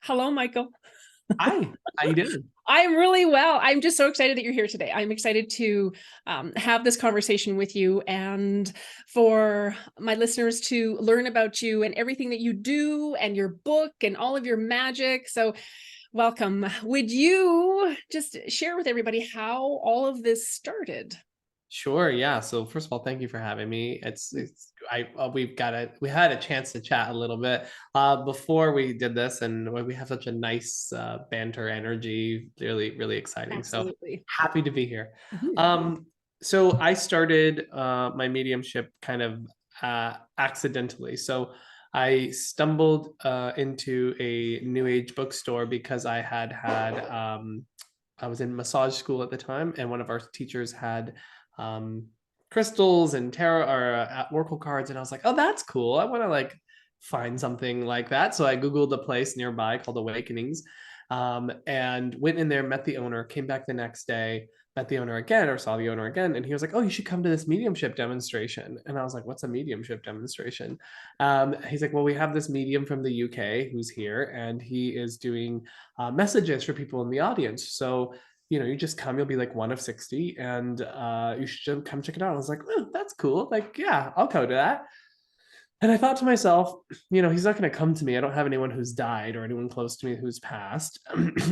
Hello, Michael. Hi, how you doing? I'm really well. I'm just so excited that you're here today. I'm excited to have this conversation with you and for my listeners to learn about you and everything that you do and your book and all of your magic. So, welcome. Would you just share with everybody how all of this started? Sure, yeah. So first of all, thank you for having me. It's I we had a chance to chat a little bit before we did this, and we have such a nice banter energy, really exciting. So Absolutely. happy to be here. Mhm. Um, so I started my mediumship kind of accidentally. So I stumbled into a new age bookstore because I was in massage school at the time, and one of our teachers had um, crystals and tarot or oracle cards, and I was like, oh, that's cool. I want to like find something like that. So I googled a place nearby called Awakenings, and went in there, met the owner, came back the next day, met the owner again or saw the owner again, and he was like, oh, you should come to this mediumship demonstration. And I was like, what's a mediumship demonstration? He's like, well, we have this medium from the UK who's here, and he is doing messages for people in the audience. So you just come, you'll be like one of 60, and you should come check it out. I was like, oh, that's cool. Like, yeah, I'll go to that. And I thought to myself, he's not going to come to me. I don't have anyone who's died or anyone close to me who's passed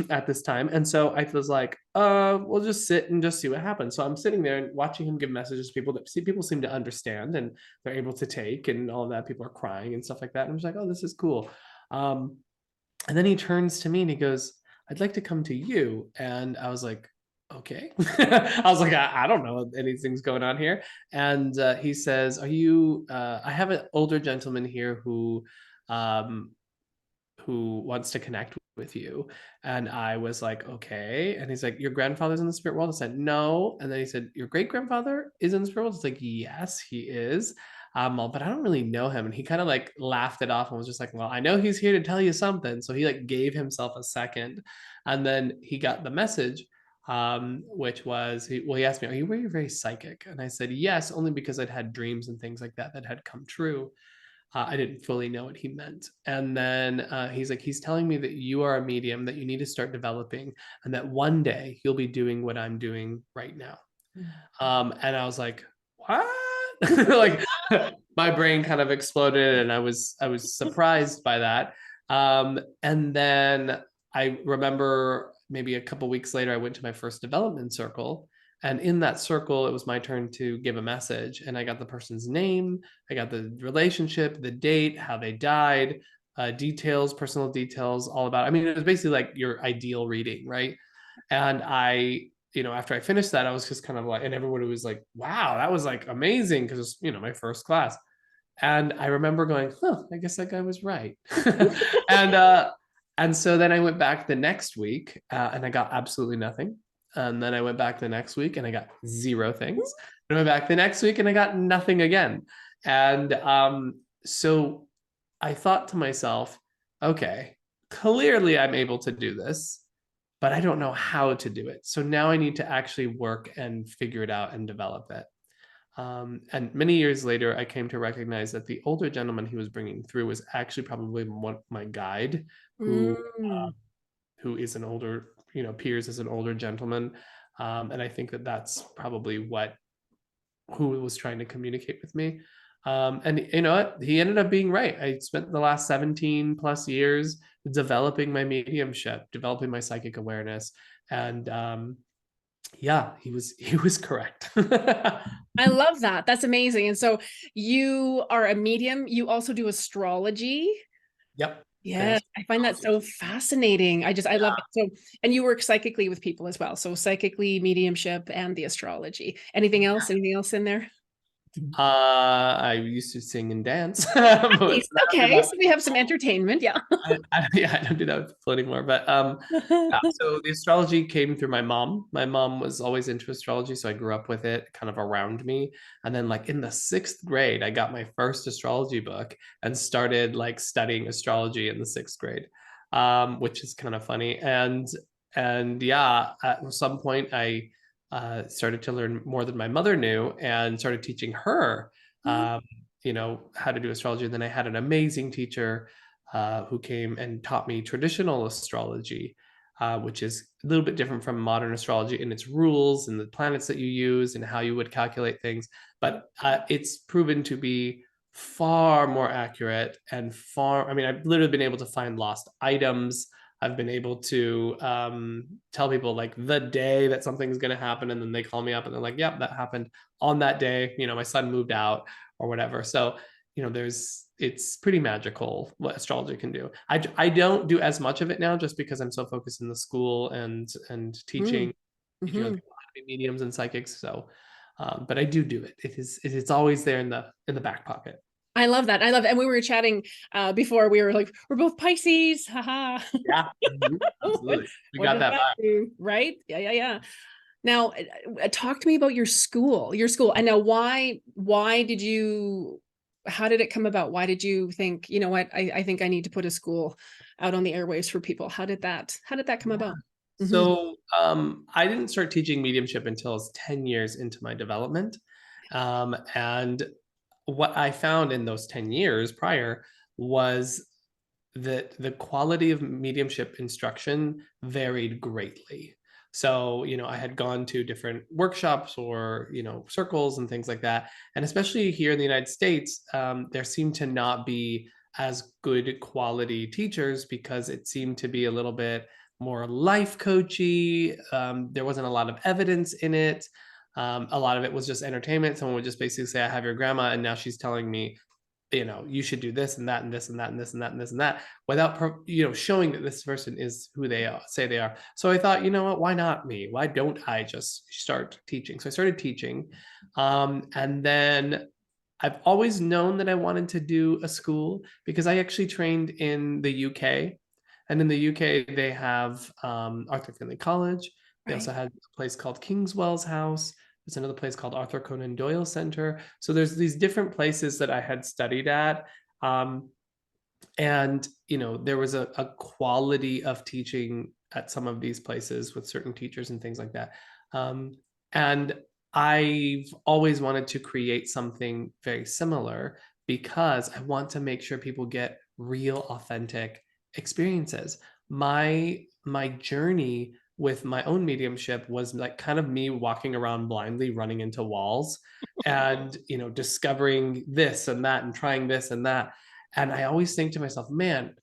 at this time. And so I was like, we'll just sit and just see what happens. So I'm sitting there and watching him give messages to people that people seem to understand and they're able to take and all of that. People are crying and stuff like that. And I'm just like, oh, this is cool. Um, and then he turns to me and he goes, I'd like to come to you. And I was like, okay. I was like, I don't know anything's going on here. And he says, I have an older gentleman here um, who wants to connect with you. And I was like, okay. And he's like, your grandfather's in the spirit world? I said, no. And then he said, your great grandfather is in the spirit world? It's like, yes, he is. But I don't really know him. And he kind of like laughed it off and was just like, well, I know he's here to tell you something. So he like gave himself a second. And then he got the message, which was, he asked me, were you very psychic? And I said, yes, only because I'd had dreams and things like that that had come true. I didn't fully know what he meant. And then he's like, he's telling me that you are a medium that you need to start developing, and that one day you'll be doing what I'm doing right now. And I was like, what? Like my brain kind of exploded, and I was surprised by that. And then I remember maybe a couple weeks later, I went to my first development circle, and in that circle, it was my turn to give a message, and I got the person's name, I got the relationship, the date, how they died, details, personal details, all about. I mean, it was basically like your ideal reading, right? And after I finished that, I was just kind of like, and everybody was like, wow, that was like amazing because it's, my first class. And I remember going, huh, I guess that guy was right. and and so then I went back the next week and I got absolutely nothing. And then I went back the next week and I got zero things. And I went back the next week and I got nothing again. And so I thought to myself, okay, clearly I'm able to do this, but I don't know how to do it. So now I need to actually work and figure it out and develop it. And many years later, I came to recognize that the older gentleman he was bringing through was actually probably my guide, who Mm. who is an older, peers as an older gentleman, and I think that that's probably what who was trying to communicate with me. And you know what? He ended up being right. I spent the last 17 plus years developing my mediumship, developing my psychic awareness, and yeah, he was correct. I love that. That's amazing. And so you are a medium. You also do astrology. Yep. Yeah, Trans. I find that so fascinating. I love it. So, and you work psychically with people as well. So psychically, mediumship, and the astrology. Anything else? Anything else in there? I used to sing and dance. Nice. Okay, so we have some entertainment. Yeah. Yeah, I don't do that with people anymore. But yeah, so the astrology came through my mom. My mom was always into astrology, so I grew up with it kind of around me. And then, like in the sixth grade, I got my first astrology book and started like studying astrology in the sixth grade, which is kind of funny. And yeah, at some point, I started to learn more than my mother knew and started teaching her, how to do astrology. And then I had an amazing teacher who came and taught me traditional astrology, which is a little bit different from modern astrology in its rules and the planets that you use and how you would calculate things. But it's proven to be far more accurate and far, I mean, I've literally been able to find lost items. I've been able to tell people like the day that something's going to happen, and then they call me up and they're like, yep, that happened on that day. You know, my son moved out or whatever. So, you know, it's pretty magical what astrology can do. I don't do as much of it now just because I'm so focused in the school and teaching, teaching other Mm-hmm. people how to be mediums and psychics. So, but I do it. It's always there in the back pocket. I love that. I love, and we were chatting before, we were like, we're both Pisces. Haha. Yeah, what, absolutely. We what got does that that back. do? Right? Yeah, yeah, yeah. Now, talk to me about your school, and now why did you, how did it come about? Why did you think, you know what, I think I need to put a school out on the airwaves for people? How did that come about? Mm-hmm. So I didn't start teaching mediumship until I was 10 years into my development. And what I found in those 10 years prior was that the quality of mediumship instruction varied greatly. So, you know, I had gone to different workshops or, you know, circles and things like that. And especially here in the United States, there seemed to not be as good quality teachers because it seemed to be a little bit more life coachy. There wasn't a lot of evidence in it. A lot of it was just entertainment. Someone would just basically say, I have your grandma, and now she's telling me, you know, you should do this and that and this and that and this and that and this and that, without, you know, showing that this person is who they are, say they are. So I thought, you know what, why not me? Why don't I just start teaching? So I started teaching. And then I've always known that I wanted to do a school because I actually trained in the UK. And in the UK, they have Arthur Findlay College. They Right. also had a place called Kingswell's House. There's another place called Arthur Conan Doyle Center. So there's these different places that I had studied at. Um, and, you know, there was a quality of teaching at some of these places with certain teachers and things like that. And I've always wanted to create something very similar because I want to make sure people get real, authentic experiences. My journey with my own mediumship was like kind of me walking around blindly, running into walls, and, you know, discovering this and that and trying this and that. And I always think to myself, man,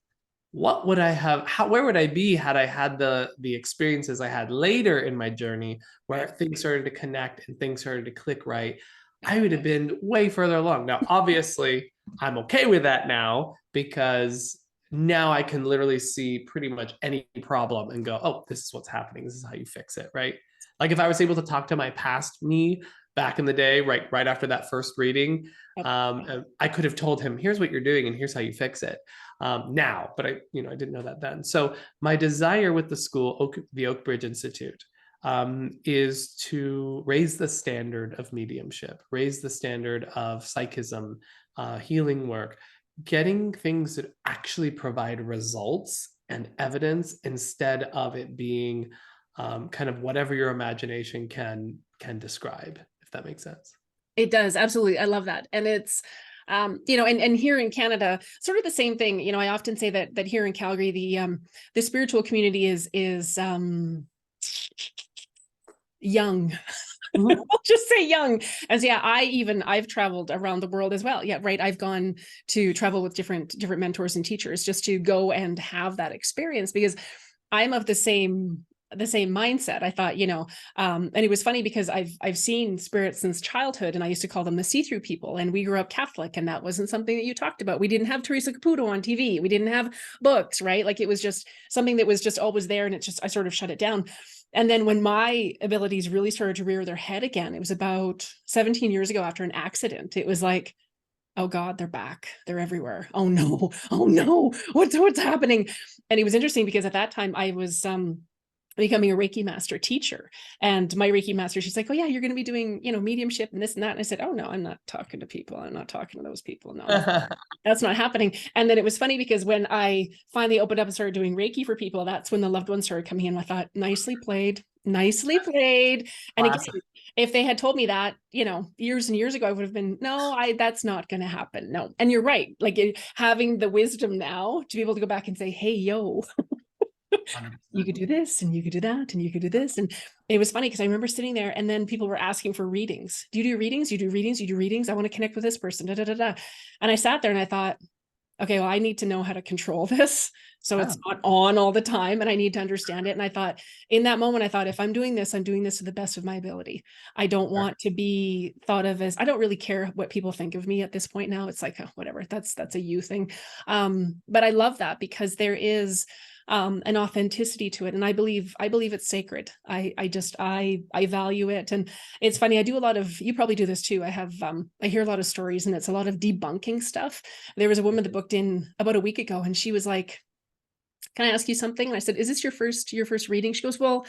what would I have, where would I be had I had the experiences I had later in my journey where things started to connect and things started to click right? I would have been way further along. Now, obviously, I'm okay with that now because now I can literally see pretty much any problem and go, oh, this is what's happening. This is how you fix it, right? Like if I was able to talk to my past me back in the day, right after that first reading, I could have told him, here's what you're doing and here's how you fix it now, but I didn't know that then. So my desire with the school, the Oakbridge Institute, is to raise the standard of mediumship, raise the standard of psychism, healing work, getting things that actually provide results and evidence instead of it being kind of whatever your imagination can describe, if that makes sense. It does, absolutely. I love that. And it's and here in Canada, sort of the same thing. You know, I often say that here in Calgary, the spiritual community is young. Mhm. I'll just say young. As yeah, I've traveled around the world as well. Yeah, right. I've gone to travel with different mentors and teachers just to go and have that experience because I'm of the same mindset. I thought, and it was funny because I've seen spirits since childhood, and I used to call them the see-through people. And we grew up Catholic, and that wasn't something that you talked about. We didn't have Teresa Caputo on TV. We didn't have books, right? Like it was just something that was just always there, and I sort of shut it down. And then when my abilities really started to rear their head again, it was about 17 years ago after an accident. It was like, oh God, they're back. They're everywhere. Oh no, what's happening? And it was interesting because at that time I was becoming a Reiki master teacher. And my Reiki master, she's like, oh yeah, you're going to be doing, mediumship and this and that. And I said, oh no, I'm not talking to people. I'm not talking to those people. No, that's not happening. And then it was funny because when I finally opened up and started doing Reiki for people, that's when the loved ones started coming in. I thought, nicely played. nicely played. And again, Classic. if they had told me that, years and years ago, I would have been, no, that's not going to happen. No. And you're right. Like having the wisdom now to be able to go back and say, hey, yo, you 100%. could do this and you could do that and you could do this. And it was funny because I remember sitting there and then people were asking for readings. Do you do readings? You do readings? You do readings? I want to connect with this person. Da, da, da, da. And I sat there and I thought, okay, well, I need to know how to control this. So Yeah. it's not on all the time and I need to understand it. And I thought in that moment, I thought, if I'm doing this to the best of my ability. I don't want to be thought of as, I don't really care what people think of me at this point now. It's like, oh, whatever, that's a you thing. But I love that because there is an authenticity to it. And I believe it's sacred. I value it. And it's funny. I do a lot of, you probably do this too. I hear a lot of stories and it's a lot of debunking stuff. There was a woman that booked in about a week ago and she was like, can I ask you something? And I said, is this your first reading? She goes, well,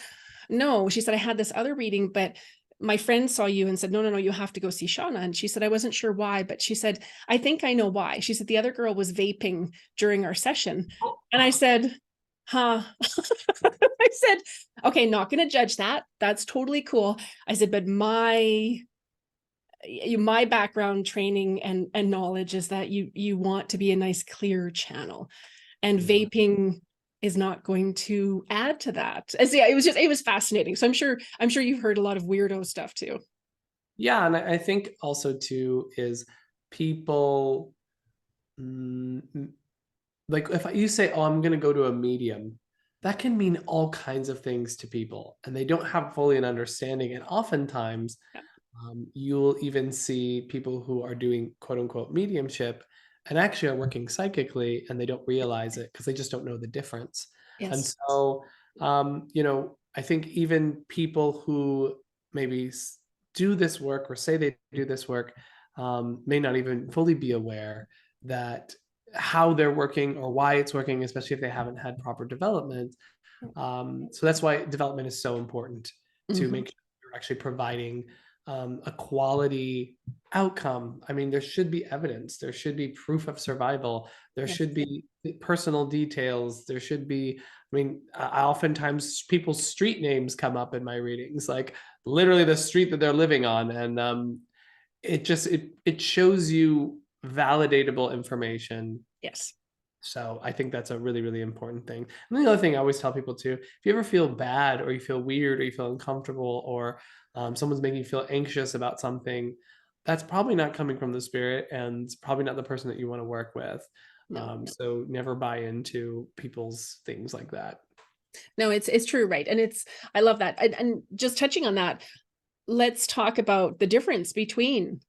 no. She said, I had this other reading, but my friend saw you and said, no, you have to go see Shauna. And she said, I wasn't sure why, but she said, I think I know why. She said, the other girl was vaping during our session. And I said, huh? I said, okay, not going to judge that. That's totally cool. I said, but my background training and knowledge is that you want to be a nice clear channel, and vaping is not going to add to that. As yeah, it was fascinating. So I'm sure you've heard a lot of weirdo stuff too. Yeah, and I think also too is people like if you say, "Oh, I'm going to go to a medium," that can mean all kinds of things to people, and they don't have fully an understanding. And oftentimes, Yeah. you'll even see people who are doing quote unquote mediumship and actually are working psychically, and they don't realize it because they just don't know the difference. And Yes. so, I think even people who maybe do this work or say they do this work may not even fully be aware that how they're working or why it's working, especially if they haven't had proper development. So that's why development is so important to Mm-hmm. make sure you're actually providing a quality outcome. I mean, there should be evidence, there should be proof of survival, there Yes. should be personal details, there should be, I mean, I oftentimes people's street names come up in my readings, like literally the street that they're living on. And it shows you validatable information. Yes. So I think that's a really, really important thing. And the other thing I always tell people too, if you ever feel bad or you feel weird or you feel uncomfortable or someone's making you feel anxious about something, that's probably not coming from the spirit and it's probably not the person that you want to work with. No. So never buy into people's things like that. No, it's true, right? And I love that. And just touching on that, let's talk about the difference between,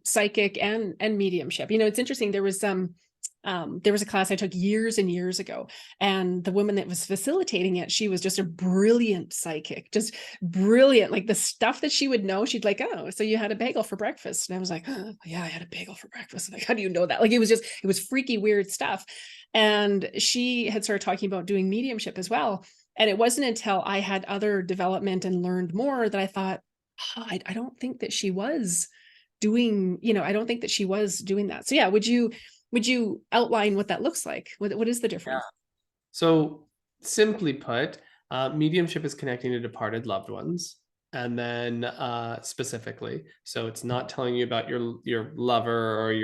psychic and mediumship. It's interesting. There was a class I took years and years ago, and the woman that was facilitating it, she was just a brilliant psychic, just brilliant. Like the stuff that she would know, she'd like, oh, so you had a bagel for breakfast. And I was like, oh, yeah, I had a bagel for breakfast. Like, how do you know that? Like, it was freaky, weird stuff. And she had started talking about doing mediumship as well. And it wasn't until I had other development and learned more that I thought, oh, I don't think that she was doing, I don't think that she was doing that. So yeah, would you outline what that looks like? What is the Yeah. difference? So simply put, mediumship is connecting to departed loved ones. And then specifically, so it's not telling you about your lover or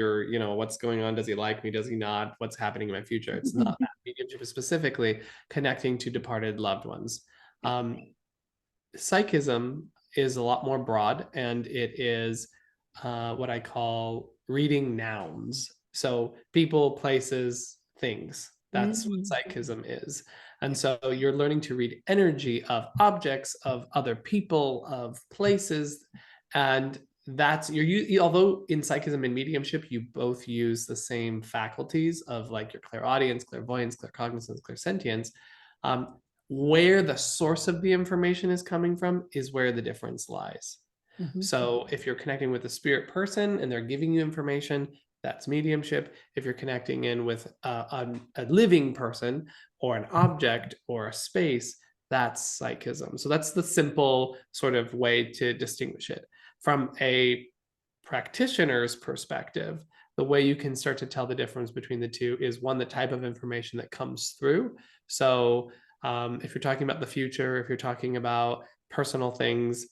what's going on. Does he like me? Does he not? What's happening in my future? It's not that. Mediumship is specifically connecting to departed loved ones. Psychism is a lot more broad, and it is what I call reading nouns. So people, places, things. That's what Mm-hmm. psychism is. And so you're learning to read energy of objects, of other people, of places. And that's although in psychism and mediumship, you both use the same faculties of like your clairaudience, clairvoyance, claircognizance, clairsentience. Where the source of the information is coming from is where the difference lies. Mm-hmm. So if you're connecting with a spirit person and they're giving you information, that's mediumship. If you're connecting in with a living person or an object or a space, that's psychism. So that's the simple sort of way to distinguish it. From a practitioner's perspective, the way you can start to tell the difference between the two is one, the type of information that comes through. So If you're talking about the future, if you're talking about personal things,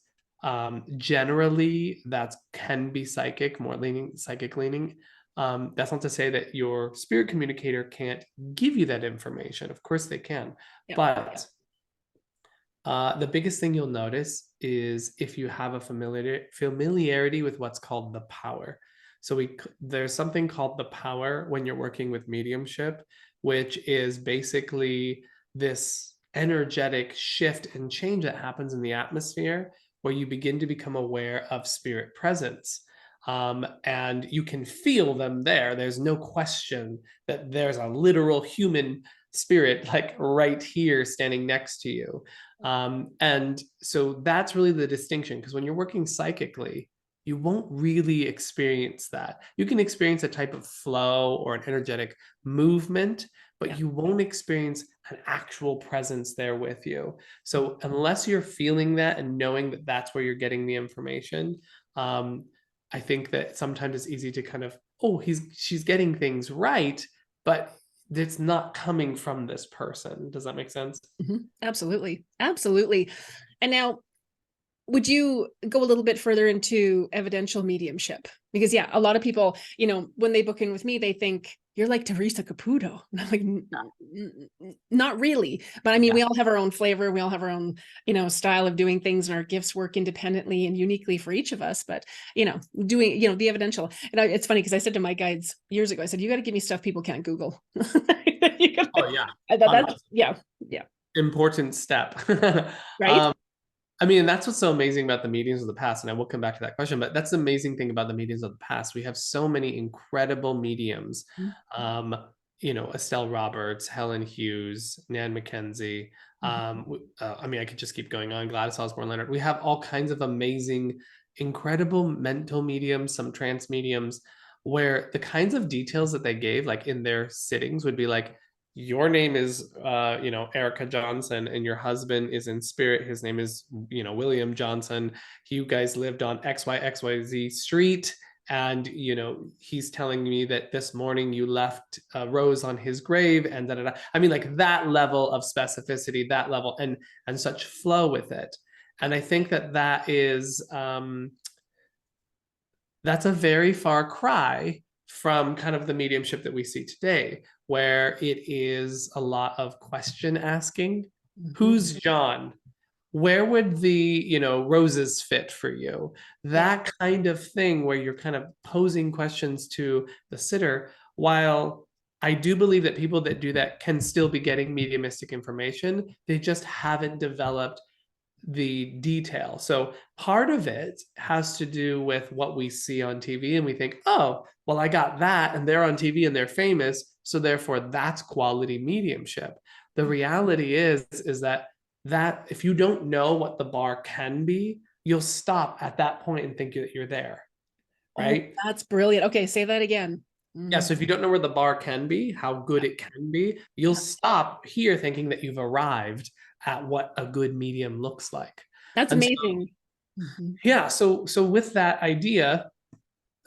generally that can be psychic, more leaning psychic leaning. That's not to say that your spirit communicator can't give you that information. Of course they can, Yeah. but the biggest thing you'll notice is if you have a familiarity with what's called the power. So there's something called the power when you're working with mediumship, which is basically this energetic shift and change that happens in the atmosphere where you begin to become aware of spirit presence. And you can feel them there. There's no question that there's a literal human spirit like right here standing next to you. And so that's really the distinction, because when you're working psychically, you won't really experience that. You can experience a type of flow or an energetic movement, but Yeah. you won't experience an actual presence there with you. So unless you're feeling that and knowing that that's where you're getting the information, I think that sometimes it's easy to kind of, oh, she's getting things right, but it's not coming from this person. Does that make sense? Absolutely. Absolutely. And now, would you go a little bit further into evidential mediumship? Because yeah, a lot of people, when they book in with me, they think you're like Teresa Caputo. And I'm like, not really. But I mean, we all have our own flavor. We all have our own, style of doing things, and our gifts work independently and uniquely for each of us. But, doing, the evidential. And it's funny because I said to my guides years ago, I said, you got to give me stuff people can't Google. Oh yeah. That's, yeah. Important step. Right. I mean, that's what's so amazing about the mediums of the past, and I will come back to that question, but that's the amazing thing about the mediums of the past. We have so many incredible mediums. Estelle Roberts, Helen Hughes, Nan Mackenzie. I mean, I could just keep going on. Gladys Osborne Leonard. We have all kinds of amazing, incredible mental mediums, some trance mediums, where the kinds of details that they gave, like in their sittings, would be like, your name is Erica Johnson, and your husband is in spirit, his name is William Johnson, you guys lived on XYXYZ street, and he's telling me that this morning you left a rose on his grave, and da, da, da. I mean, like that level of specificity, that level, and such flow with it. And I think that is that's a very far cry from kind of the mediumship that we see today, where it is a lot of question asking. Who's John? Where would the roses fit for you? That kind of thing, where you're kind of posing questions to the sitter. While I do believe that people that do that can still be getting mediumistic information, they just haven't developed the detail. So part of it has to do with what we see on TV, and we think, oh, well, I got that, and they're on TV and they're famous, so therefore that's quality mediumship. The reality is that if you don't know what the bar can be, you'll stop at that point and think that you're there, right? Oh, that's brilliant. Okay, say that again. Yeah, so if you don't know where the bar can be, how good it can be, you'll stop here thinking that you've arrived at what a good medium looks like. That's amazing. Yeah, so with that idea,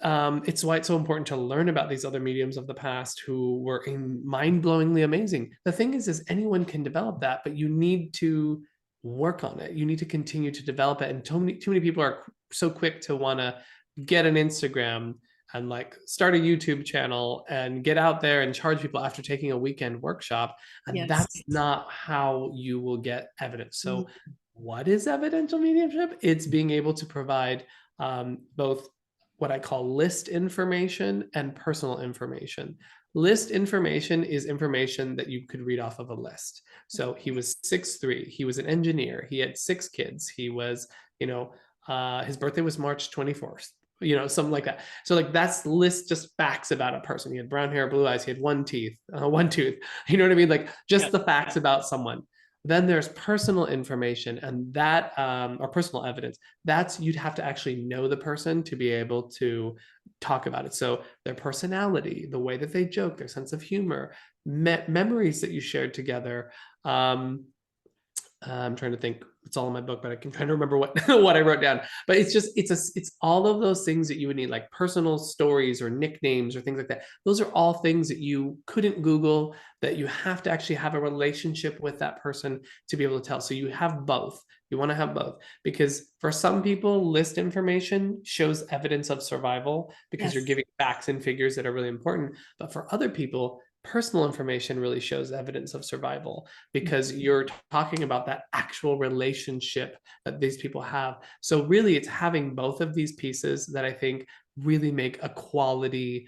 it's why it's so important to learn about these other mediums of the past who were mind-blowingly amazing. The thing is anyone can develop that, but you need to work on it. You need to continue to develop it. And too many people are so quick to want to get an Instagram and like start a YouTube channel and get out there and charge people after taking a weekend workshop. And that's not how you will get evidence. So what is evidential mediumship? It's being able to provide both what I call list information and personal information. List information is information that you could read off of a list. So he was 6'3", he was an engineer, he had 6 kids, he was, his birthday was March 24th, something like that. So like that's list just facts about a person. He had brown hair, blue eyes, he had one tooth, you know what I mean? Like just the facts about someone. Then there's personal information, and that or personal evidence. That's, you'd have to actually know the person to be able to talk about it. So their personality, the way that they joke, their sense of humor, memories that you shared together. I'm trying to think it's all in my book, but I'm trying to remember what what I wrote down. But it's all of those things that you would need, like personal stories or nicknames or things like that. Those are all things that you couldn't Google, that you have to actually have a relationship with that person to be able to tell. So you have both. You want to have both, because for some people, list information shows evidence of survival because you're Yes. giving facts and figures that are really important. But for other people, personal information really shows evidence of survival because you're talking about that actual relationship that these people have. So really, it's having both of these pieces that I think really make a quality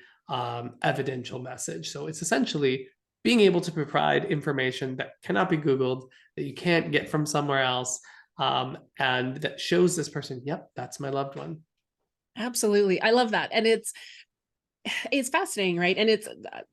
evidential message. So it's essentially being able to provide information that cannot be Googled, that you can't get from somewhere else, and that shows this person, yep, that's my loved one. Absolutely. I love that. And it's fascinating, right? And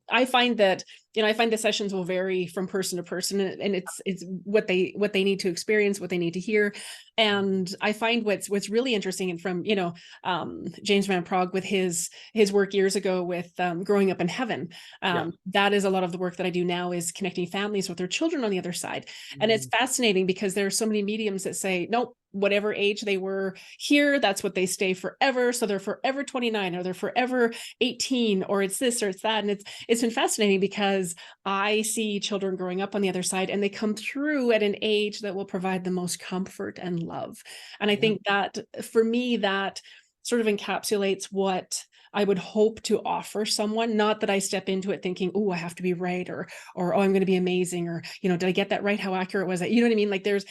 I find that, I find the sessions will vary from person to person, and it's what they need to experience, what they need to hear. And I find what's really interesting, and from, James Van Praagh with his work years ago with Growing Up in Heaven, Yeah. that is a lot of the work that I do now, is connecting families with their children on the other side. And it's fascinating because there are so many mediums that say, nope, whatever age they were here, that's what they stay forever. So they're forever 29, or they're forever 18, or it's this or it's that. And it's been fascinating because I see children growing up on the other side, and they come through at an age that will provide the most comfort and love. And I think that, for me, that sort of encapsulates what I would hope to offer someone. Not that I step into it thinking, oh, I have to be right, or oh, I'm going to be amazing, or, did I get that right? How accurate was it? You know what I mean? Like, there's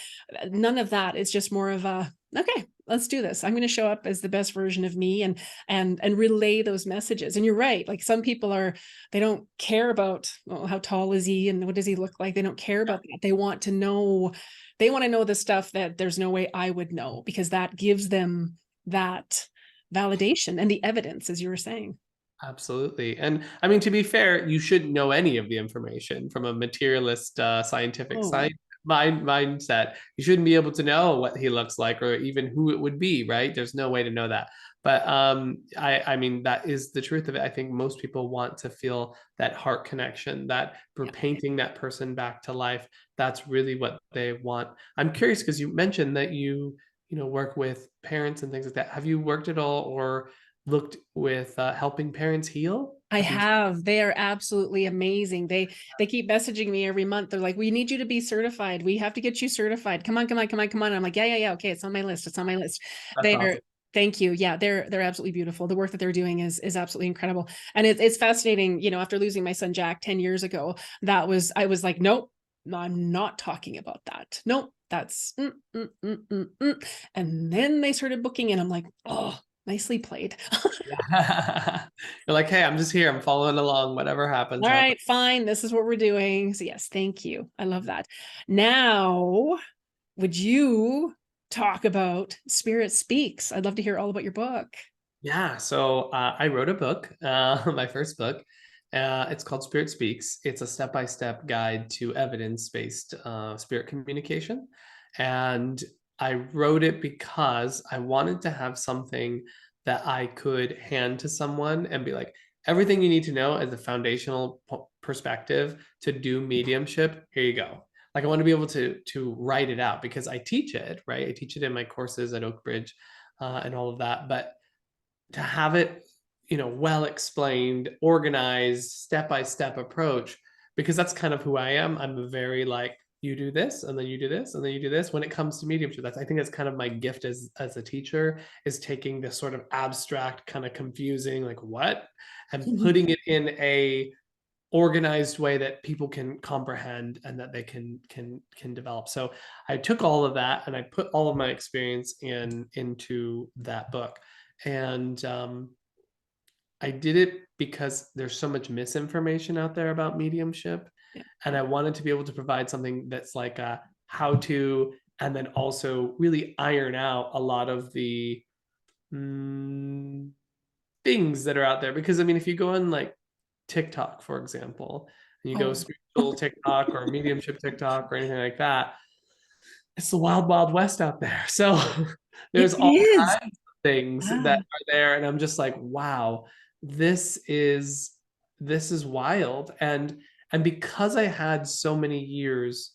none of that. It's just more of a, okay, let's do this. I'm going to show up as the best version of me, and relay those messages. And you're right. Like, some people they don't care about, well, how tall is he and what does he look like? They don't care about that. They want to know the stuff that there's no way I would know, because that gives them that validation and the evidence, as you were saying. Absolutely. And I mean, to be fair, you shouldn't know any of the information from a materialist, scientific Oh, science mindset. You shouldn't be able to know what he looks like or even who it would be, right? There's no way to know that. But I mean, that is the truth of it. I think most people want to feel that heart connection, that we're yeah. painting that person back to life. That's really what they want. I'm curious because you mentioned that you work with parents and things like that. Have you worked at all or looked with helping parents heal? I Have you? have. They are absolutely amazing. They keep messaging me every month. They're like, "We need you to be certified. We have to get you certified. Come on, come on, come on, come on." And I'm like, "Yeah. Okay, it's on my list. It's on my list." That's They are. awesome. Thank you. Yeah, they're absolutely beautiful. The work that they're doing is absolutely incredible. And it's fascinating. After losing my son Jack 10 years ago, I was like, nope, no, I'm not talking about that. Nope, that's And then they started booking, and I'm like, oh, nicely played. Yeah. You're like, hey, I'm just here. I'm following along. Whatever happens, All happens. right, fine. This is what we're doing. So yes, thank you. I love that. Now, would you talk about Spirit Speaks? I'd love to hear all about your book. Yeah. So I wrote a book, my first book. It's called Spirit Speaks. It's a step-by-step guide to evidence-based spirit communication. And I wrote it because I wanted to have something that I could hand to someone and be like, everything you need to know as a foundational perspective to do mediumship, here you go. Like, I want to be able to write it out because I teach it, right? I teach it in my courses at Oakbridge and all of that. But to have it, well explained, organized, step-by-step approach, because that's kind of who I am. I'm a very like, you do this and then you do this and then you do this when it comes to mediumship. I think that's kind of my gift as a teacher, is taking this sort of abstract, kind of confusing, like what, and putting it in a organized way that people can comprehend and that they can develop. So I took all of that and I put all of my experience into that book. And I did it because there's so much misinformation out there about mediumship. Yeah. And I wanted to be able to provide something that's like a how to, and then also really iron out a lot of the things that are out there. Because I mean, if you go on like TikTok, for example, and you go Oh, spiritual TikTok or mediumship TikTok or anything like that, it's the wild, wild west out there. So it there's all is. kinds of things that Ah, are there. And I'm just like, wow, this is this is wild. And because I had so many years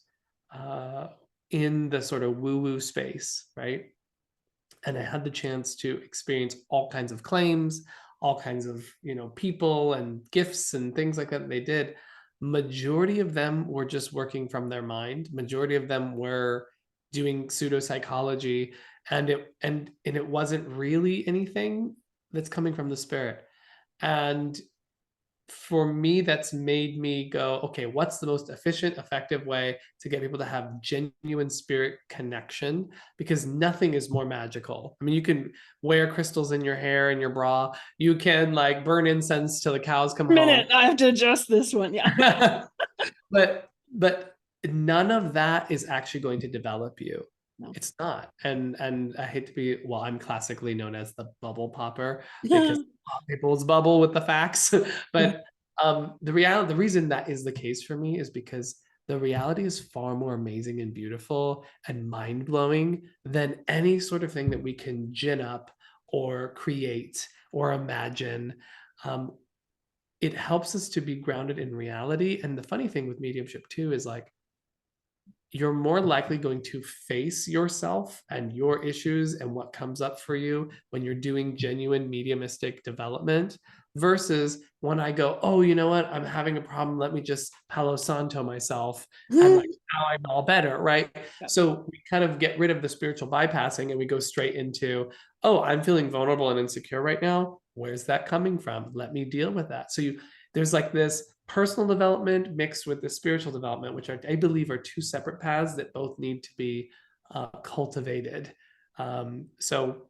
uh in the sort of woo-woo space, right? And I had the chance to experience all kinds of claims, all kinds of, people and gifts and things like that they did. Majority of them were just working from their mind. Majority of them were doing pseudopsychology, and it wasn't really anything that's coming from the spirit. And for me, that's made me go, okay, what's the most efficient, effective way to get people to have genuine spirit connection? Because nothing is more magical. I mean, you can wear crystals in your hair and your bra. You can like burn incense till the cows come home. I have to adjust this one. Yeah. but none of that is actually going to develop you. No. It's not. And I hate to be, well, I'm classically known as the bubble popper because pop people's bubble with the facts. But the reason that is the case for me is because the reality is far more amazing and beautiful and mind-blowing than any sort of thing that we can gin up or create or imagine. It helps us to be grounded in reality. And the funny thing with mediumship too is like, you're more likely going to face yourself and your issues and what comes up for you when you're doing genuine mediumistic development versus when I go, oh, you know what? I'm having a problem. Let me just Palo Santo myself. And like, now I'm all better, right? Yeah. So we kind of get rid of the spiritual bypassing and we go straight into, oh, I'm feeling vulnerable and insecure right now. Where's that coming from? Let me deal with that. So there's like this personal development mixed with the spiritual development, which I believe are two separate paths that both need to be cultivated. So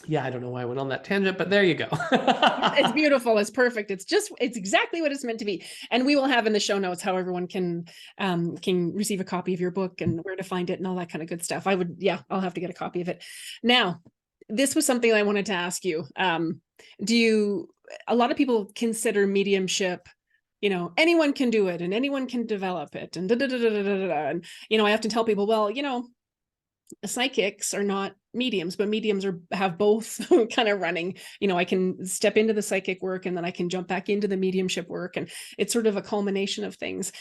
yeah, I don't know why I went on that tangent, but there you go. It's beautiful. It's perfect. It's exactly what it's meant to be. And we will have in the show notes how everyone can receive a copy of your book and where to find it and all that kind of good stuff. I'll have to get a copy of it. Now, this was something I wanted to ask you. A lot of people consider mediumship, anyone can do it and anyone can develop it and and I often tell people, well, psychics are not mediums, but mediums have both kind of running. I can step into the psychic work and then I can jump back into the mediumship work, and it's sort of a culmination of things.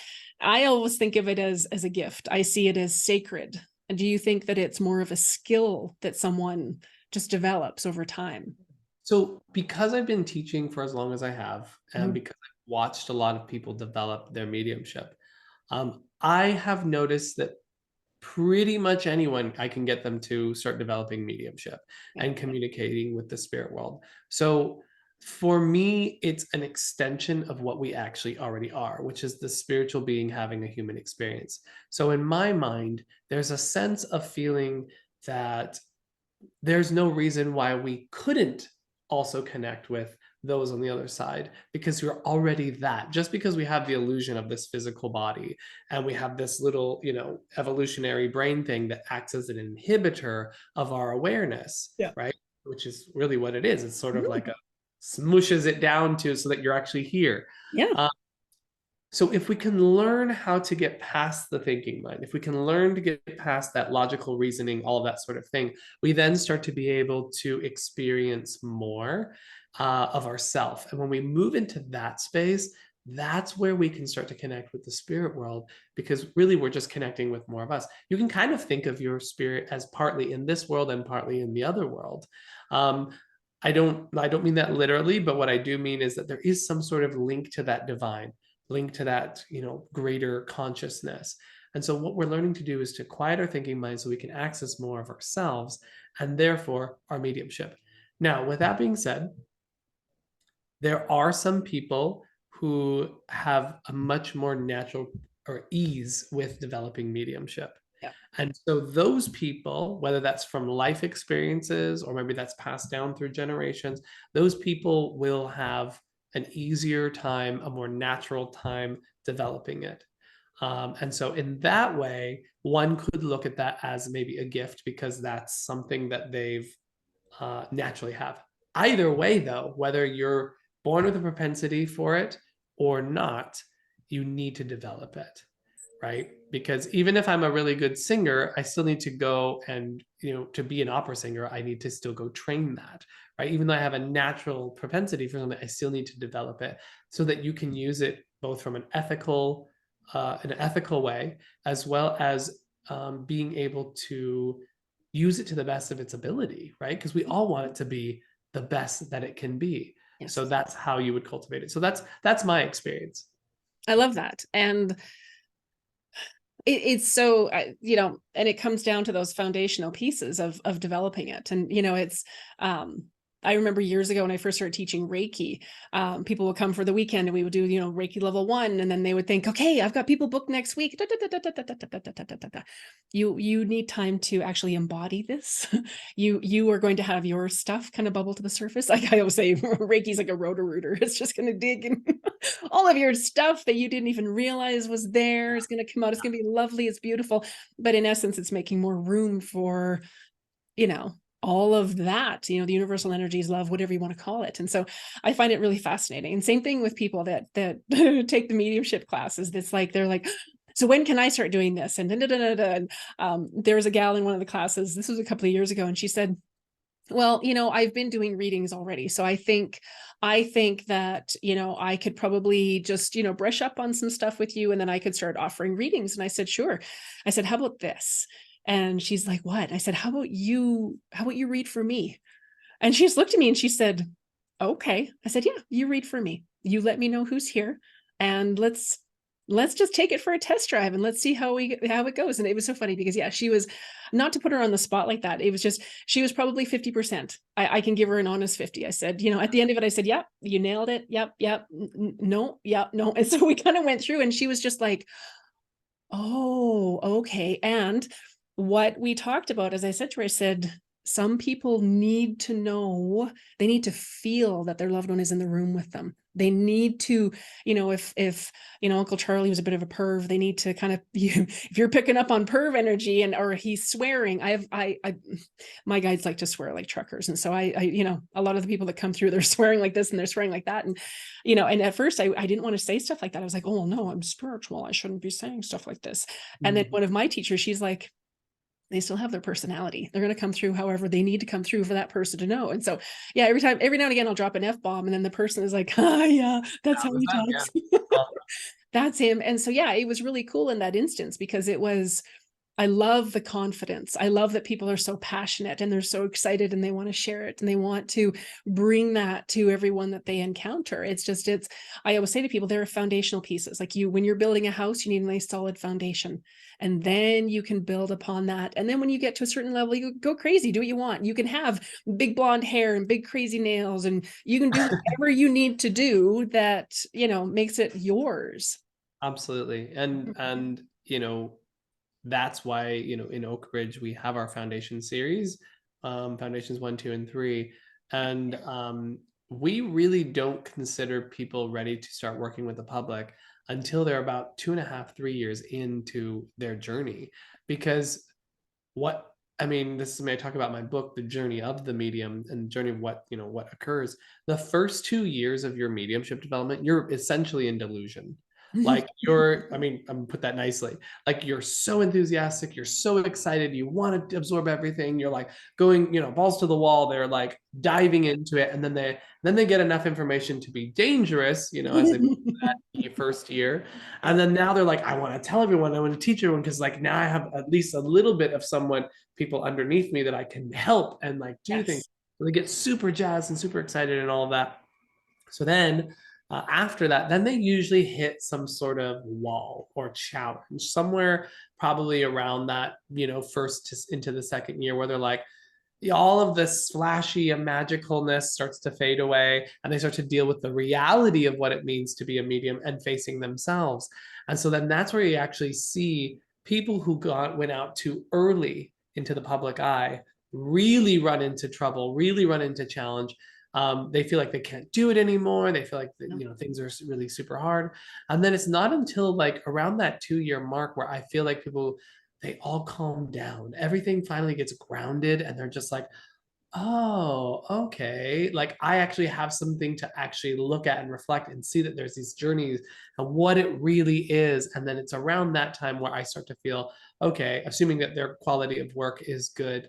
I always think of it as a gift. I see it as sacred. And do you think that it's more of a skill that someone just develops over time? So because I've been teaching for as long as I have, and because I've watched a lot of people develop their mediumship, I have noticed that pretty much anyone, I can get them to start developing mediumship and communicating with the spirit world. So for me, it's an extension of what we actually already are, which is the spiritual being having a human experience. So in my mind, there's a sense of feeling that there's no reason why we couldn't also connect with those on the other side, because you're already that. Just because we have the illusion of this physical body and we have this little, evolutionary brain thing that acts as an inhibitor of our awareness, right? Which is really what it is. It's sort of like smooshes it down to so that you're actually here. So if we can learn how to get past the thinking mind, if we can learn to get past that logical reasoning, all of that sort of thing, we then start to be able to experience more of ourself. And when we move into that space, that's where we can start to connect with the spirit world, because really we're just connecting with more of us. You can kind of think of your spirit as partly in this world and partly in the other world. I don't mean that literally, but what I do mean is that there is some sort of link to that divine, link to that, greater consciousness. And so what we're learning to do is to quiet our thinking mind so we can access more of ourselves and therefore our mediumship. Now, with that being said, there are some people who have a much more natural or ease with developing mediumship. And so those people, whether that's from life experiences or maybe that's passed down through generations, those people will have an easier time, a more natural time developing it. And so in that way, one could look at that as maybe a gift because that's something that they've naturally have. Either way, though, whether you're born with a propensity for it or not, you need to develop it, right? Because even if I'm a really good singer, I still need to go and, to be an opera singer, I need to still go train that, right? Even though I have a natural propensity for something, I still need to develop it so that you can use it both from an ethical way, as well as being able to use it to the best of its ability, right? Because we all want it to be the best that it can be. Yes. So that's how you would cultivate it. So that's my experience. I love that. And it's so, and it comes down to those foundational pieces of developing it. And, it's, I remember years ago when I first started teaching Reiki, people would come for the weekend and we would do, Reiki level 1. And then they would think, okay, I've got people booked next week. You need time to actually embody this. You are going to have your stuff kind of bubble to the surface. Like I always say, Reiki's like a roto-rooter. It's just going to dig in all of your stuff that you didn't even realize was there. It's going to come out. It's going to be lovely. It's beautiful. But in essence, it's making more room for, all of that, the universal energies, love, whatever you want to call it. And so I find it really fascinating. And same thing with people that take the mediumship classes. That's like, they're like, so when can I start doing this? And there was a gal in one of the classes, this was a couple of years ago, and she said, well, I've been doing readings already. So I think that, I could probably just, brush up on some stuff with you, and then I could start offering readings. And I said, sure. I said, how about this? And she's like, what? I said, how about you read for me? And she just looked at me and she said, okay. I said, yeah, you read for me. You let me know who's here, and let's just take it for a test drive and let's see how it goes. And it was so funny because, yeah, she was, not to put her on the spot like that, it was just, she was probably 50%. I can give her an honest 50. I said, at the end of it, I said, yep, you nailed it. Yep. No, yep, no. And so we kind of went through, and she was just like, oh, okay. And what we talked about, as I said to her, I said, some people need to know, they need to feel that their loved one is in the room with them. They need to, if Uncle Charlie was a bit of a perv, they need to kind of, if you're picking up on perv energy or he's swearing, my guides like to swear like truckers. And so I a lot of the people that come through, they're swearing like this and they're swearing like that. And, and at first I didn't want to say stuff like that. I was like, oh no, I'm spiritual, I shouldn't be saying stuff like this. And then one of my teachers, she's like, they still have their personality. They're going to come through however they need to come through for that person to know. And so, yeah, every now and again, I'll drop an F-bomb, and then the person is like, yeah, that's how he talks. Yeah. That's him. And so, yeah, it was really cool in that instance because I love the confidence. I love that people are so passionate and they're so excited and they want to share it and they want to bring that to everyone that they encounter. I always say to people, there are foundational pieces. Like when you're building a house, you need a nice solid foundation, and then you can build upon that. And then when you get to a certain level, you go crazy, do what you want. You can have big blonde hair and big crazy nails, and you can do whatever you need to do that, makes it yours. Absolutely. And that's why, in Oakbridge, we have our foundation series, foundations 1, 2, and 3. And we really don't consider people ready to start working with the public until they're about 2.5, 3 years into their journey. Because this is when I talk about my book, The Journey of the Medium, and the journey of what occurs. The first 2 years of your mediumship development, you're essentially in delusion. Like I'm gonna put that nicely. Like you're so enthusiastic, you're so excited, you want to absorb everything. You're like going, balls to the wall. They're like diving into it, and then they get enough information to be dangerous, as they move that first year, and then now they're like, I want to tell everyone, I want to teach everyone, because like now I have at least a little bit of people underneath me that I can help and like do things. So they get super jazzed and super excited and all of that. So then after that, then they usually hit some sort of wall or challenge somewhere, probably around that, first into the second year, where they're like, all of this flashy and magicalness starts to fade away, and they start to deal with the reality of what it means to be a medium and facing themselves. And so then that's where you actually see people who went out too early into the public eye really run into trouble, really run into challenge. They feel like they can't do it anymore. They feel like things are really super hard. And then it's not until like around that 2-year mark where I feel like they all calm down. Everything finally gets grounded, and they're just like, oh, okay. Like I actually have something to actually look at and reflect and see that there's these journeys and what it really is. And then it's around that time where I start to feel, okay, assuming that their quality of work is good.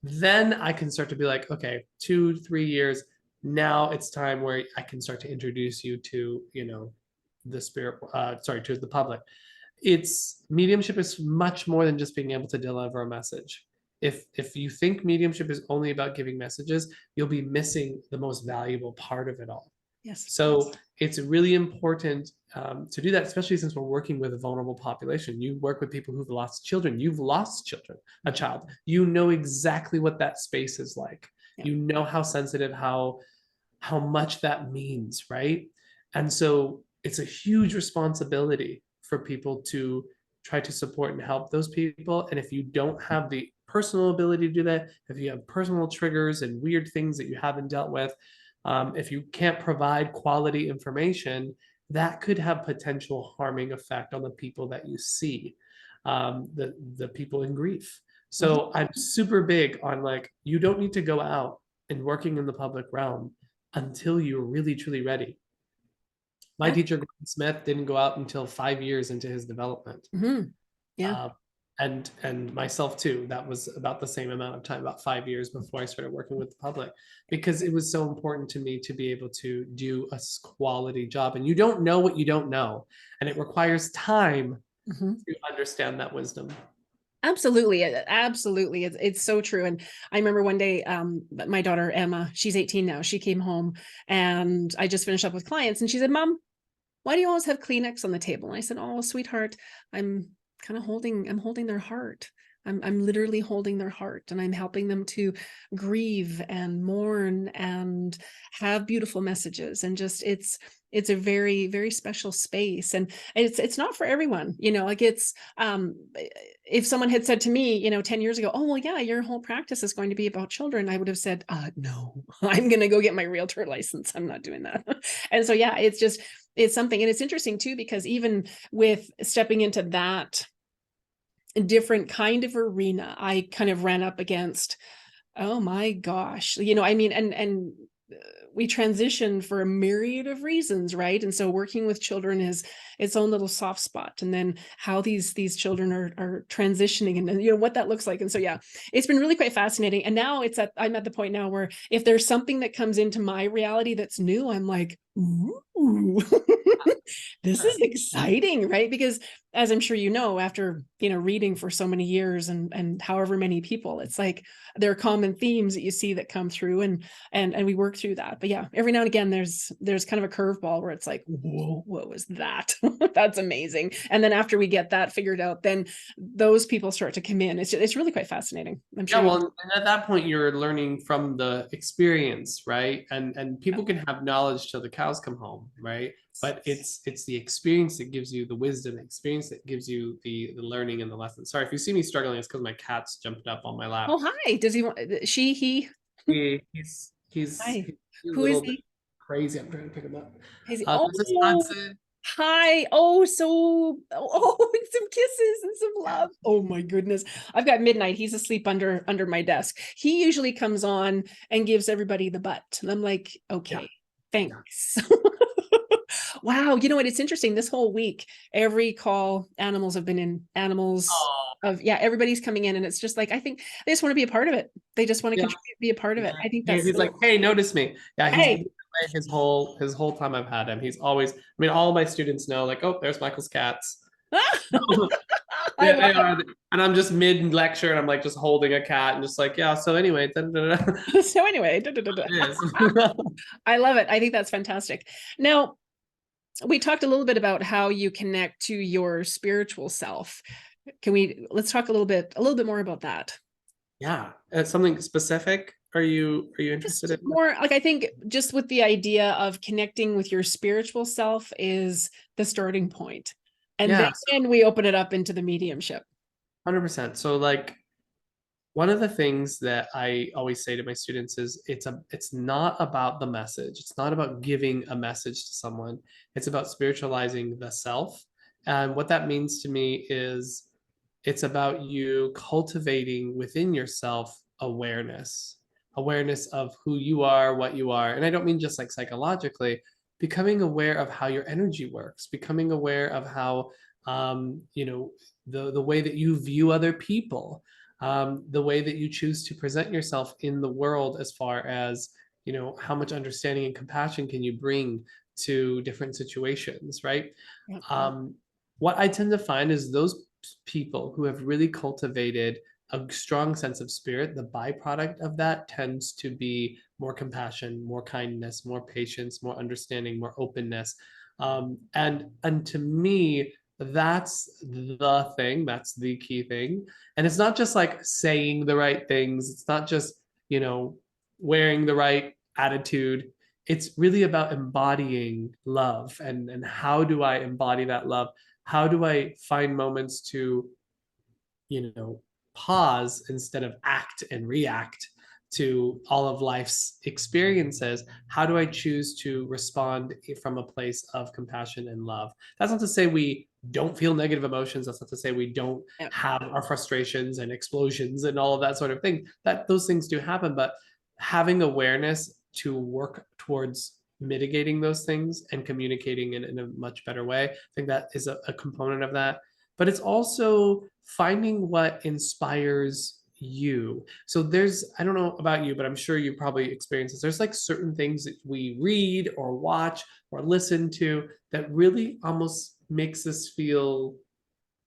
Then I can start to be like, okay, 2, 3 years. Now it's time where I can start to introduce you to, the spirit, to the public. it's mediumship is much more than just being able to deliver a message. If you think mediumship is only about giving messages, you'll be missing the most valuable part of it all. Yes. So it's really important to do that, especially since we're working with a vulnerable population. You work with people who've lost children. You've lost children, a child. You know exactly what that space is like. Yeah. You know how sensitive, how much that means, right? And so it's a huge responsibility for people to try to support and help those people. And if you don't have the personal ability to do that, if you have personal triggers and weird things that you haven't dealt with, if you can't provide quality information, that could have potential harming effect on the people that you see, the people in grief. So I'm super big on like, you don't need to go out and working in the public realm until you're really truly ready. My Yeah. teacher, Gordon Smith, didn't go out until 5 years into his development. Yeah. And myself too. That was about the same amount of time, about 5 years before I started working with the public, because it was so important to me to be able to do a quality job. And you don't know what you don't know, and it requires time to understand that wisdom. Absolutely. Absolutely. It's so true. And I remember one day, my daughter, Emma, she's 18 now. She came home and I just finished up with clients and she said, Mom, why do you always have Kleenex on the table? And I said, oh, sweetheart, I'm holding their heart. I'm literally holding their heart and I'm helping them to grieve and mourn and have beautiful messages. And just, it's a very, very special space. And it's not for everyone, like it's, if someone had said to me, 10 years ago, oh, well, yeah, your whole practice is going to be about children, I would have said, no, I'm going to go get my realtor license. I'm not doing that. And so, yeah, it's something. And it's interesting too, because even with stepping into that different kind of arena, I kind of ran up against, oh my gosh, and we transition for a myriad of reasons, right? And so working with children is its own little soft spot, and then how these children are transitioning, and what that looks like. And so, yeah, it's been really quite fascinating. And now I'm at the point now where if there's something that comes into my reality that's new, I'm like, ooh, this is exciting, right? Because as I'm sure after reading for so many years and however many people, it's like there are common themes that you see that come through, and we work through that. But yeah, every now and again there's kind of a curveball where it's like, whoa, what was that? That's amazing. And then after we get that figured out, then those people start to come in. It's really quite fascinating. I'm sure. Yeah, well, and at that point you're learning from the experience, right? And people can have knowledge till the cows come home, right? But it's the experience that gives you the wisdom, experience that gives you the learning and the lesson. Sorry if you see me struggling, it's because my cat's jumped up on my lap. Oh, hi. Does he want he? He's Hi. a Who is little bit he? crazy. I'm trying to pick him up. Is he? This is Oh, Hudson. hi. Oh, and some kisses and some love. Oh my goodness. I've got Midnight. He's asleep under my desk. He usually comes on and gives everybody the butt. And I'm like, okay, thanks. Wow. You know what? It's interesting. This whole week, every call, animals have been in, everybody's coming in, and it's just like, I think they just want to be a part of it. They just want to contribute, be a part of it. I think that's He's like, hey, notice me. Yeah, he's hey. his whole time I've had him. He's always, I mean, all of my students know, like, oh, there's Michael's cats. I love it. And I'm just mid lecture and I'm like just holding a cat and just like, yeah, so anyway. So anyway, I love it. I think that's fantastic. Now, we talked a little bit about how you connect to your spiritual self. Let's talk a little bit more about that. Yeah. It's something specific. Are you interested in more? Like, I think just with the idea of connecting with your spiritual self is the starting point. And then we open it up into the mediumship. 100%. So like one of the things that I always say to my students is it's not about the message. It's not about giving a message to someone. It's about spiritualizing the self. And what that means to me is it's about you cultivating within yourself awareness of who you are, what you are. And I don't mean just like psychologically, becoming aware of how your energy works, becoming aware of how, the way that you view other people, the way that you choose to present yourself in the world, as far as, how much understanding and compassion can you bring to different situations, right? what I tend to find is those people who have really cultivated a strong sense of spirit, the byproduct of that tends to be more compassion, more kindness, more patience, more understanding, more openness. And to me, that's the thing, that's the key thing. And it's not just like saying the right things, it's not just, you know, wearing the right attitude. It's really about embodying love, and how do I embody that love? How do I find moments to, you know, pause instead of act and react to all of life's experiences? How do I choose to respond from a place of compassion and love? That's not to say we don't feel negative emotions. That's not to say we don't Yeah. have our frustrations and explosions and all of that sort of thing. That those things do happen, but having awareness to work towards mitigating those things and communicating in a much better way, I think that is a component of that. But it's also finding what inspires you. So there's, I don't know about you, but I'm sure you probably experience this. There's like certain things that we read or watch or listen to that really almost makes us feel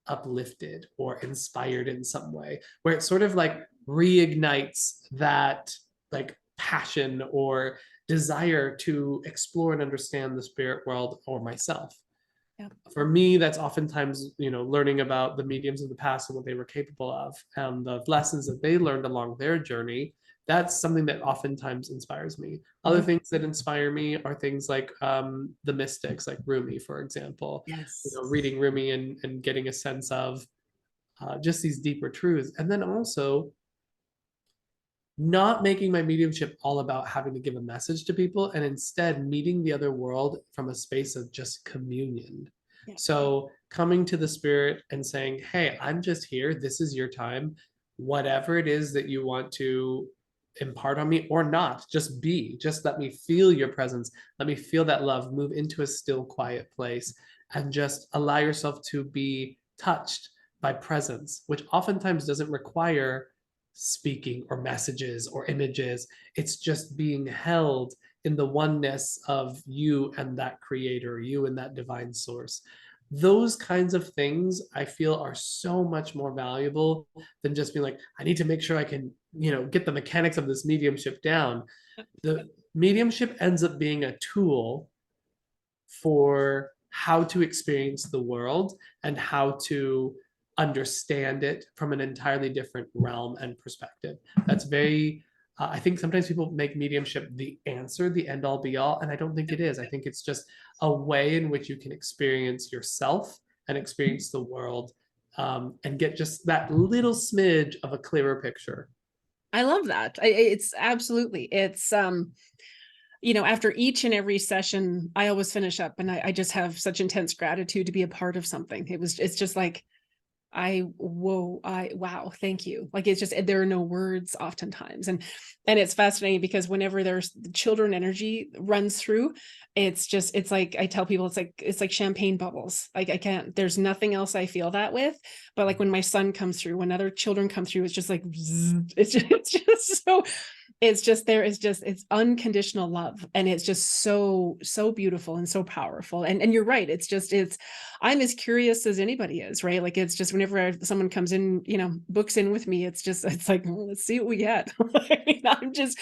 uplifted or inspired in some way, where it sort of like reignites that like passion or desire to explore and understand the spirit world or myself. Yeah. For me, that's oftentimes, you know, learning about the mediums of the past and what they were capable of and the lessons that they learned along their journey. That's something that oftentimes inspires me. Other Mhm. things that inspire me are things like the mystics, like Rumi, for example. You Yes. know, reading Rumi and getting a sense of just these deeper truths. And then also not making my mediumship all about having to give a message to people, and instead meeting the other world from a space of just communion. Yeah. So coming to the spirit and saying, hey, I'm just here. This is your time. Whatever it is that you want to impart on me or not, just be, just let me feel your presence. Let me feel that love, move into a still, quiet place, and just allow yourself to be touched by presence, which oftentimes doesn't require speaking or messages or images. It's just being held in the oneness of you and that creator, you and that divine source. Those kinds of things I feel are so much more valuable than just being like, I need to make sure I can, you know, get the mechanics of this mediumship down. The mediumship ends up being a tool for how to experience the world and how to understand it from an entirely different realm and perspective. That's very, I think sometimes people make mediumship the answer, the end all be all, and I don't think it is. I think it's just a way in which you can experience yourself and experience the world, and get just that little smidge of a clearer picture. I love that. It's absolutely, it's you know, after each and every session, I always finish up and I just have such intense gratitude to be a part of something. It's just like, wow, thank you. Like, it's just, there are no words oftentimes. And it's fascinating because whenever there's children energy runs through, it's like, I tell people, it's like champagne bubbles. Like, I can't, there's nothing else I feel that with, but like when my son comes through, when other children come through, it's just like, it's just so, it's just, there is just, it's unconditional love. And it's just so beautiful and so powerful. And you're right. It's just, I'm as curious as anybody is, right? Like, it's just whenever someone comes in, you know, books in with me, it's just, it's like, well, let's see what we get. I mean, I'm just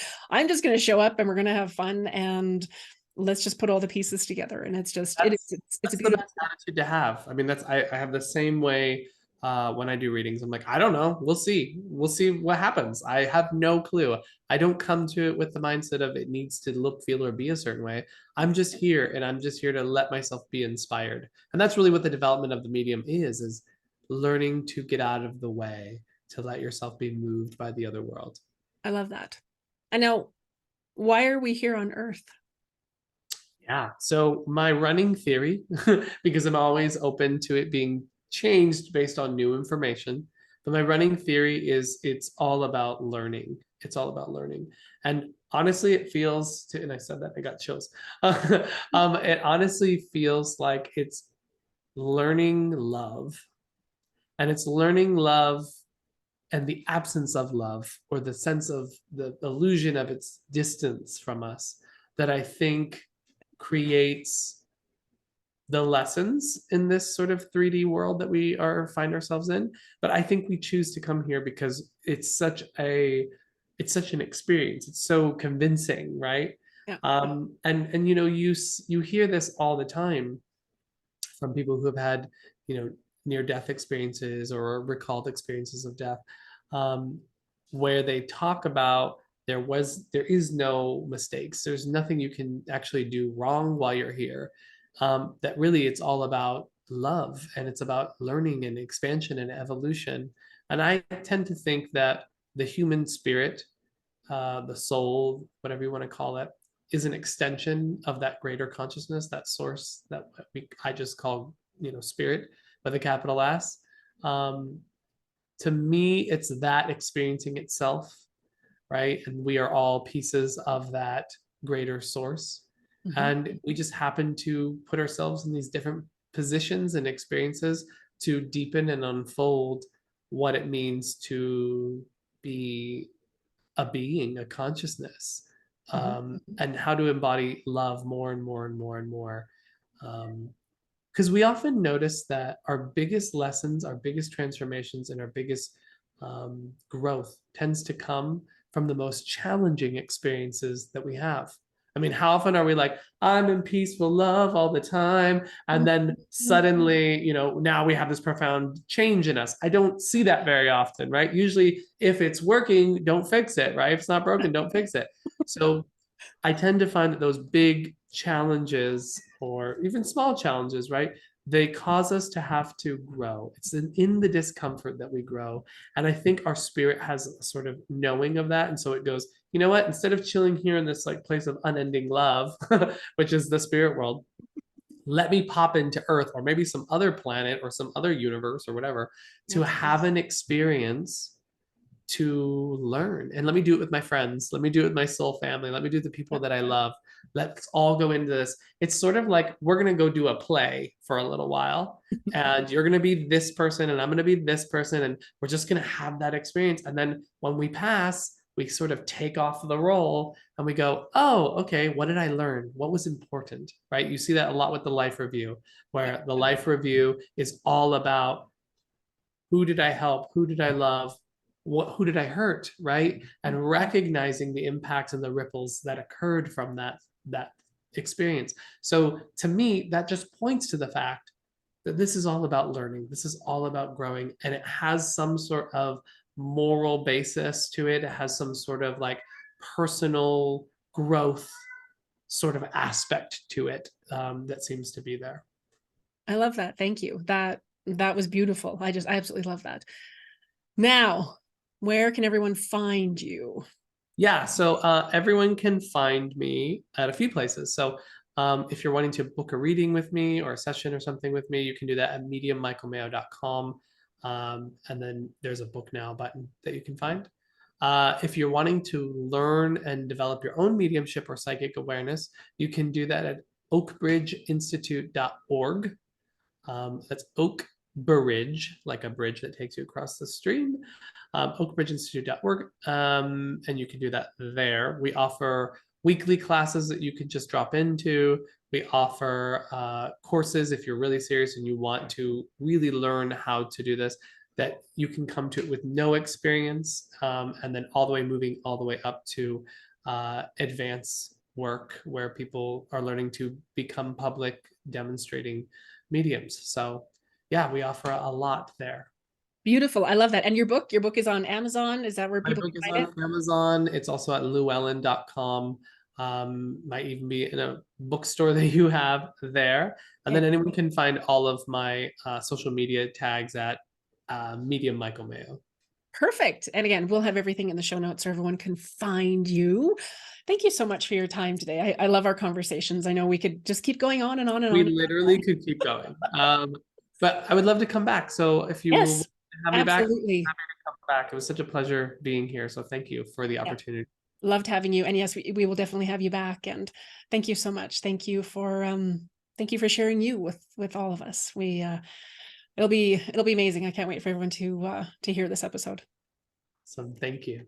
going to show up and we're going to have fun and let's just put all the pieces together. And it's just, it's a That's the beautiful. best attitude to have. I mean, that's I have the same way when I do readings. I'm like, I don't know. We'll see. We'll see what happens. I have no clue. I don't come to it with the mindset of it needs to look, feel, or be a certain way. I'm just here, and I'm just here to let myself be inspired. And that's really what the development of the medium is learning to get out of the way, to let yourself be moved by the other world. I love that. And now, why are we here on Earth? Yeah. So my running theory, because I'm always open to it being changed based on new information, but my running theory is it's all about learning. It's all about learning. And honestly, it feels to, and I said that I got chills. It honestly feels like it's learning love, and it's learning love and the absence of love, or the sense of the illusion of its distance from us, that I think creates the lessons in this sort of 3D world that we are find ourselves in. But I think we choose to come here because it's such an experience. It's so convincing, right? Yeah. And you hear this all the time from people who have had, you know, near death experiences or recalled experiences of death, um, where they talk about there is no mistakes. There's nothing you can actually do wrong while you're here. That really it's all about love, and it's about learning and expansion and evolution. And I tend to think that the human spirit, the soul, whatever you want to call it, is an extension of that greater consciousness, that source that I just call, spirit with a capital S. Um, to me, it's that experiencing itself, right? And we are all pieces of that greater source. Mhm. And we just happen to put ourselves in these different positions and experiences to deepen and unfold what it means to be a being, a consciousness, Mhm. and how to embody love more and more and more and more. Because we often notice that our biggest lessons, our biggest transformations, and our biggest growth tends to come from the most challenging experiences that we have. I mean, how often are we like, I'm in peaceful love all the time? And then suddenly, now we have this profound change in us. I don't see that very often, right? Usually, if it's working, don't fix it, right? If it's not broken, don't fix it. So I tend to find that those big challenges or even small challenges, right? They cause us to have to grow. It's in the discomfort that we grow. And I think our spirit has a sort of knowing of that. And so it goes, you know what? Instead of chilling here in this like place of unending love, which is the spirit world, let me pop into Earth or maybe some other planet or some other universe or whatever to Yeah. have an experience to learn. And let me do it with my friends. Let me do it with my soul family. Let me do it with the people Yeah. that I love. Let's all go into this. It's sort of like we're going to go do a play for a little while. And you're going to be this person, and I'm going to be this person. And we're just going to have that experience. And then when we pass, we sort of take off the role and we go, oh, okay, what did I learn? What was important? Right? You see that a lot with the life review, where the life review is all about who did I help? Who did I love? Who did I hurt? Right. And recognizing the impacts and the ripples that occurred from that experience. So to me, that just points to the fact that this is all about learning. This is all about growing. And it has some sort of moral basis to it. It has some sort of like personal growth sort of aspect to it, that seems to be there. I love that. Thank you. That was beautiful. I absolutely love that. Now, where can everyone find you? Yeah, so everyone can find me at a few places. So if you're wanting to book a reading with me or a session or something with me, you can do that at mediummichaelmayo.com. And then there's a book now button that you can find. If you're wanting to learn and develop your own mediumship or psychic awareness, you can do that at oakbridgeinstitute.org. That's Oak Bridge, like a bridge that takes you across the stream, oakbridgeinstitute.org. And you can do that there. We offer weekly classes that you can just drop into. We offer courses if you're really serious and you want to really learn how to do this, that you can come to it with no experience, and then all the way moving all the way up to advanced work where people are learning to become public demonstrating mediums. So yeah, we offer a lot there. Beautiful. I love that. And your book is on Amazon. Is that where My people book can is find on it? Amazon. It's also at llewellyn.com. Might even be in a bookstore that you have there. And then Okay. anyone can find all of my social media tags at Medium Michael Mayo. Perfect. And again, we'll have everything in the show notes so everyone can find you. Thank you so much for your time today. I love our conversations. I know we could just keep going on and on and We on. literally could keep going. But I would love to come back. So if you Yes, have me back, absolutely. happy to come back. It was such a pleasure being here. So thank you for the Yeah. opportunity. Loved having you. And yes, we will definitely have you back. And thank you so much. Thank you for sharing you with all of us. It'll be amazing. I can't wait for everyone to hear this episode. So thank you.